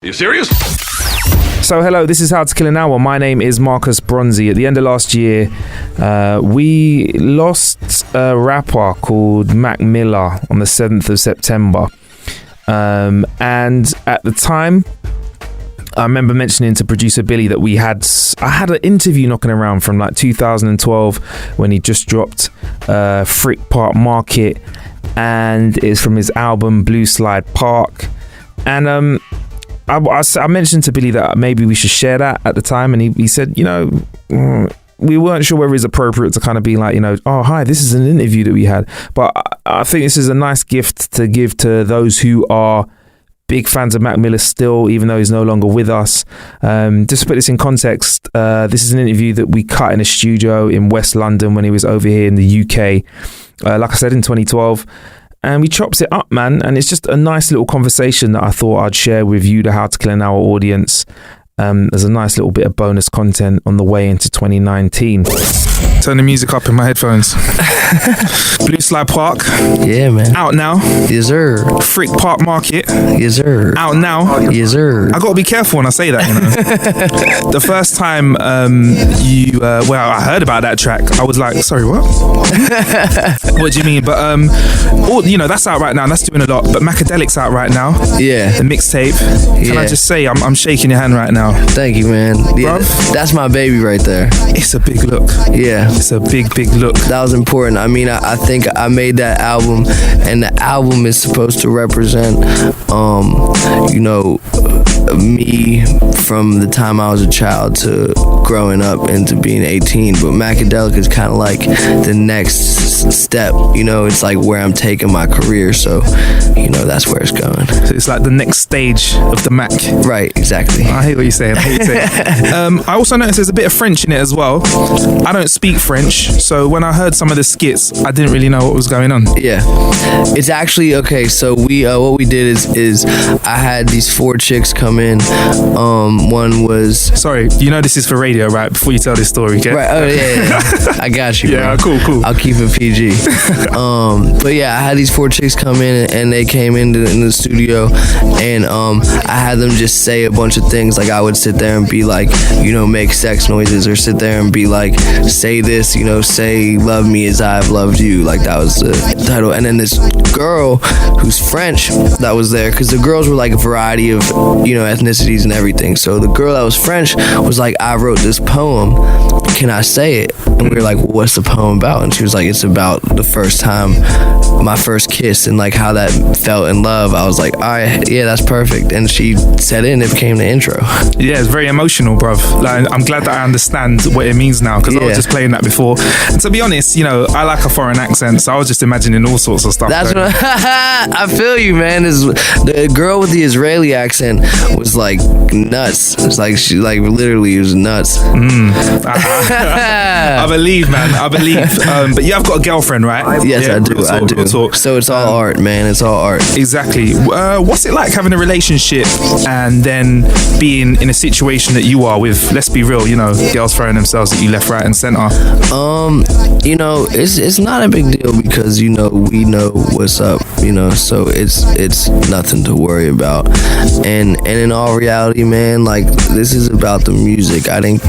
You serious? So hello, this is How to Kill an Hour. My name is Marcus Bronzy. At the end of last year, we lost a rapper called Mac Miller on the 7th of September. And at the time, I remember mentioning to producer Billy that I had an interview knocking around from like 2012 when he just dropped Frick Park Market, and it's from his album Blue Slide Park. And I mentioned to Billy that maybe we should share that at the time, and he said, we weren't sure whether it's appropriate to kind of be like, oh, hi, this is an interview that we had. But I think this is a nice gift to give to those who are big fans of Mac Miller still, even though he's no longer with us. Just to put this in context, this is an interview that we cut in a studio in West London when he was over here in the UK, like I said, in 2012. And we chops it up, man. And it's just a nice little conversation that I thought I'd share with you, the How to Kill an Hour audience. There's a nice little bit of bonus content on the way into 2019. Turn the music up in my headphones. Blue Slide Park. Yeah, man. Out now. Yes, sir. Frick Park Market. Yes, sir. Out now. Yes, sir. I gotta be careful when I say that, The first time I heard about that track, I was like, sorry, what? What do you mean? But that's out right now. That's doing a lot. But Macadelic's out right now. Yeah. The mixtape. Can I just say, I'm shaking your hand right now. Thank you, man. Yeah, that's my baby right there. It's a big look. Yeah. It's a big look. That was important. I mean, I think I made that album, and the album is supposed to represent, me from the time I was a child to growing up into being 18. But Macadelic is kind of like the next step. It's like where I'm taking my career. So, that's where it's going. So it's like the next stage of the Mac. Right, exactly. I hate what you're saying. I also noticed there's a bit of French in it as well. I don't speak French, so when I heard some of the skits, I didn't really know what was going on. Yeah, it's actually okay. So we what we did is I had these 4 chicks come in. One was sorry, this is for radio, right? Before you tell this story, okay? Right. Oh yeah. I got you. Yeah, bro. Cool. I'll keep it PG. But yeah, I had these 4 chicks come in, and they came in the studio, and I had them just say a bunch of things. Like I would sit there and be like, make sex noises, or sit there and be like, say this, say love me as I've loved you. Like that was the title. And then this girl who's French that was there, because the girls were like a variety of ethnicities and everything. So the girl that was French was like, I wrote this poem, can I say it? And we were like, well, what's the poem about? And she was like, it's about the first time, my first kiss, and like how that felt in love. I was like, all right, yeah, that's perfect. And she said it, and it became the intro. Yeah, it's very emotional, bruv. Like, I'm glad that I understand what it means now, because I was just playing that before. And to be honest, I like a foreign accent, so I was just imagining all sorts of stuff. That's what I feel you, man. The girl with the Israeli accent was like nuts. It's like she literally was nuts. I believe, man. I believe. But you have got a girlfriend, right? Yes, yeah, I do. I do. So it's all art, man. It's all art. Exactly. What's it like having a relationship and then being in a situation that you are with, let's be real, girls throwing themselves at you left, right, and center? It's not a big deal, because we know what's up, so it's nothing to worry about. And in all reality, man, like this is about the music. I didn't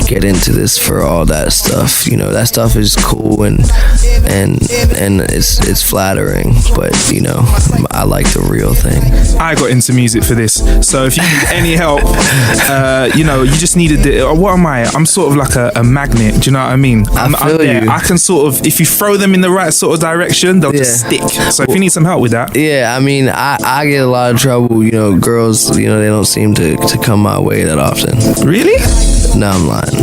get into this for all that stuff. That stuff is cool and it's flattering, but I like the real thing. I got into music for this, so if you need any help, you just needed what am I? I'm sort of like a magnet. Do you know what I mean? I'm there. I can sort of, if you throw them in the right sort of direction, they'll just stick. So if you need some help with that, yeah, I mean, I get a lot of trouble. Girls, they don't seem to come my way that often. Really? No, I'm lying.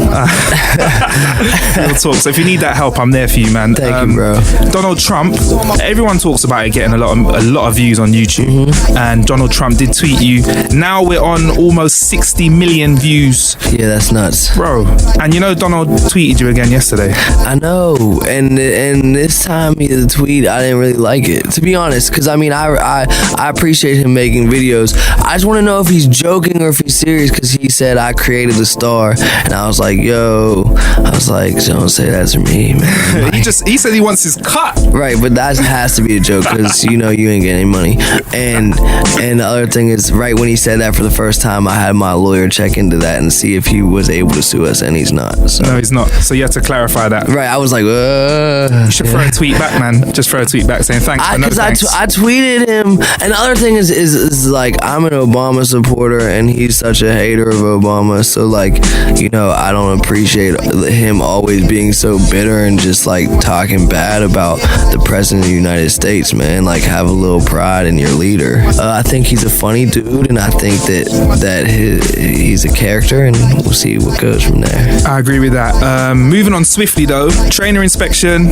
Real talk. So if you need that help, I'm there for you, man. Thank you, bro. Donald Trump, everyone talks about it getting a lot of views on YouTube, and Donald Trump did tweet you. Now we're on almost 60 million views. Yeah, that's nuts, bro. And Donald tweeted you again yesterday. I know, and this time the tweet, I didn't really like it, to be honest, because I mean, I appreciate him making videos. I just want to know if he's joking or if he's serious, because he said I created the star, and I was like, yo, don't say that to me, man. He said he wants his cut. Right, but that has to be a joke because you ain't getting any money. And the other thing is, right when he said that for the first time, I had my lawyer check into that and see if he was able to sue us, and he's not. So. No, he's not. So you have to clarify that. Right, I was like, you should throw a tweet back, man. Just throw a tweet back saying thanks. Because I tweeted him, and the other thing is like, I'm an Obama supporter, and he's such a hater of Obama. So like, I don't appreciate him always being so bitter and just like talking bad about the president of the United States, man. Like, have a little pride in your leader. I think he's a funny dude, and I think that he's a character, and we'll see what goes from there. I agree with that. Moving on swiftly though, trainer inspection.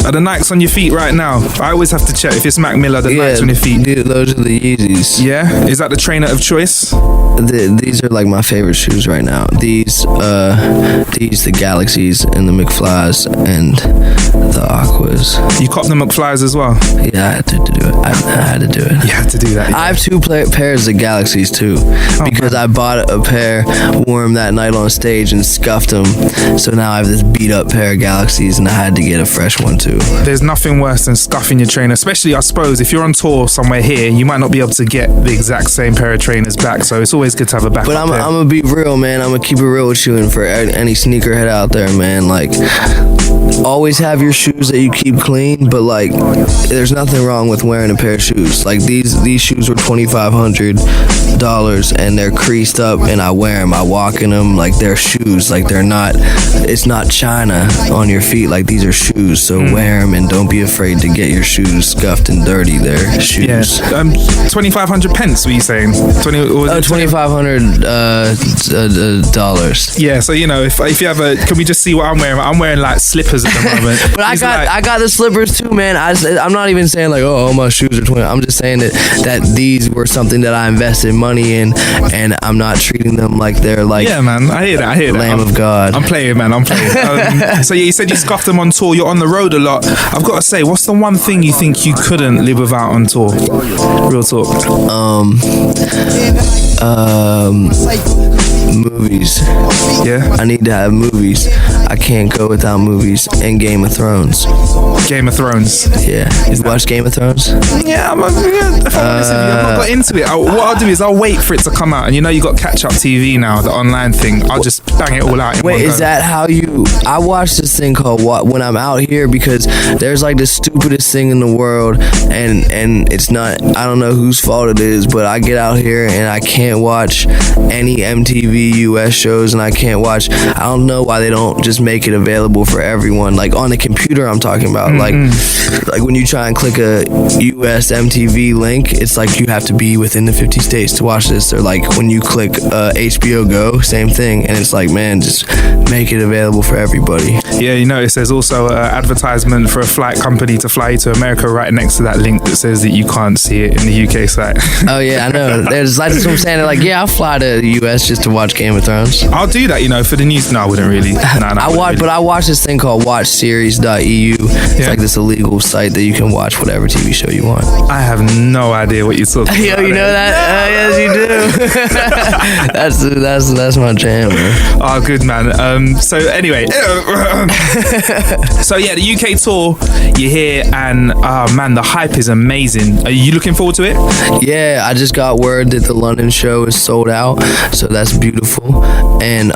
Are the Nikes on your feet right now? I always have to check if it's Mac Miller. The Nikes on your feet. Those are the Yeezys. Yeah, is that the trainer of choice? These are like my favorite shoes right now. These the Galaxies and the McFlys and the Aquas. You cop the McFlys as well? Yeah, I had to do it. I had to do it. You had to do that. Yeah. I have two pairs of Galaxies too, because I bought a pair, wore them that night on stage, and scuffed them. So now I have this beat up pair of Galaxies, and I had to get a fresh one too. There's nothing worse than scuffing your trainer, especially I suppose if you're on tour somewhere here, you might not be able to get the exact same pair of trainers back. So it's always good to have a backup. But I'm gonna be real, man. I'm gonna keep it real with you, and for any sneakerhead out there, man, like, always have your shoes that you keep clean, but like, there's nothing wrong with wearing a pair of shoes. Like these shoes were $2,500 and they're creased up, and I wear them. I walk in them like they're shoes. Like it's not China on your feet. Like, these are shoes. So wear them, and don't be afraid to get your shoes scuffed and dirty. They're shoes. Yeah. 2,500 pence. What are you saying? $2,500. Yeah. So if you have can we just see what I'm wearing? I'm wearing like slippers at the moment. But I got the slippers too, man. I'm not even saying like, oh, all my shoes are 20. I'm just saying that these were something that I invested money in, and I'm not treating them like they're like, yeah, man. I hear that. Lamb of God. I'm playing, man. I'm playing. So yeah, you said you scuffed them on tour. You're on the road a lot. I've got to say, what's the one thing you think you couldn't live without on tour? Real talk. Movies. Yeah. I need to have movies. I can't go without movies. And Game of Thrones. Game of Thrones. Yeah. You watch Game of Thrones? Yeah, I'm not got into it. What I'll do is I'll wait for it to come out, and you got catch up TV now, the online thing. I'll just bang it all out. Wait, is that how you? I watch this thing called When I'm Out Here, because there's like the stupidest thing in the world, and it's not. I don't know whose fault it is, but I get out here and I can't watch any MTV US shows, and I can't watch. I don't know why they don't just make it available for everyone, like on the computer. I'm talking about like when you try and click a US MTV link, it's like you have to be within the 50 states to watch this. Or like when you click HBO Go, same thing, and it's like, man, just make it available for everybody. Yeah, you notice there's also an advertisement for a flight company to fly you to America right next to that link that says that you can't see it in the UK site. Oh yeah, I know. There's like, that's what I'm saying. They're like, yeah, I'll fly to the US just to watch Game of Thrones. I'll do that, for the news. No, I wouldn't really. But I watch this thing called watchseries.eu. It's like this illegal site that you can watch whatever TV show you want. I have no idea what you're talking about. Yo, you know that? Yes, you do. that's my jam, man. Oh, good, man. So anyway, so yeah, the UK tour, you're here, and man, the hype is amazing. Are you looking forward to it? Yeah, I just got word that the London show is sold out, so that's beautiful, and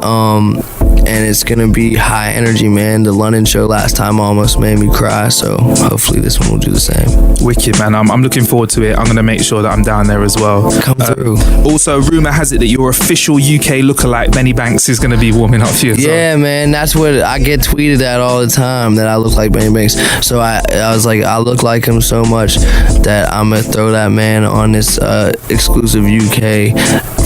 it's gonna be high energy, man. The London show last time almost made me cry, so hopefully this one will do the same. Wicked, man. I'm looking forward to it. I'm gonna make sure that I'm down there as well. Come through. Also, rumor has it that your official UK lookalike Benny Banks is gonna be warming up for you. Yeah, man, that's what I get tweeted at all the time, that I look like Benny Banks. So I was like, I look like him so much that I'm gonna throw that man on this exclusive UK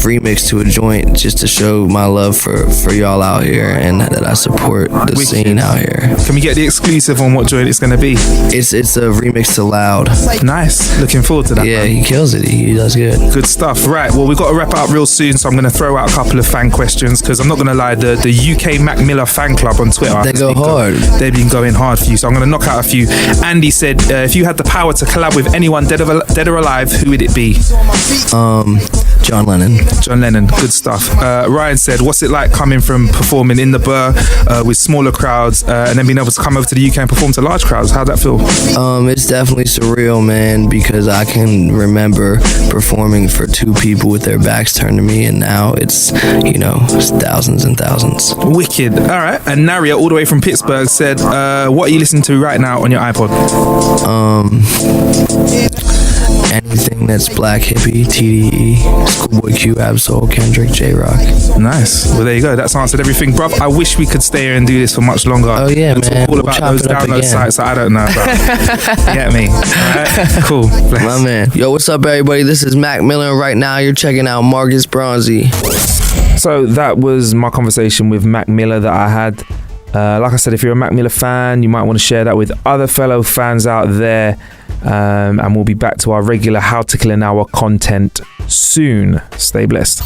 remix to a joint, just to show my love for y'all out here, and that I support the scene out here. Can we get the exclusive on what joint it's going to be? It's a remix to Loud. Nice. Looking forward to that. Yeah, man. He kills it. He does good. Good stuff. Right. Well, we've got to wrap it up real soon, so I'm going to throw out a couple of fan questions, because I'm not going to lie, the UK Mac Miller fan club on Twitter, they go hard. They've been going hard for you, so I'm going to knock out a few. Andy said, if you had the power to collab with anyone dead or alive, who would it be? John Lennon. John Lennon, good stuff. Ryan said, what's it like coming from performing in the Burr with smaller crowds and then being able to come over to the UK and perform to large crowds? How'd that feel? It's definitely surreal, man, because I can remember performing for 2 people with their backs turned to me, and now it's thousands and thousands. Wicked. All right. And Naria, all the way from Pittsburgh, said, what are you listening to right now on your iPod? Anything that's Black Hippie, TDE, Schoolboy Q, Absol, Kendrick, J-Rock. Nice. Well, there you go. That's answered everything, bruv. I wish we could stay here and do this for much longer. Oh, yeah, and man. talk all about those download sites that I don't know about. You get me? All right? Cool. Bless. My man. Yo, what's up, everybody? This is Mac Miller, and right now you're checking out Marcus Bronzy. So that was my conversation with Mac Miller that I had. Like I said, if you're a Mac Miller fan, you might want to share that with other fellow fans out there. And we'll be back to our regular How to Kill an Hour content soon. Stay blessed.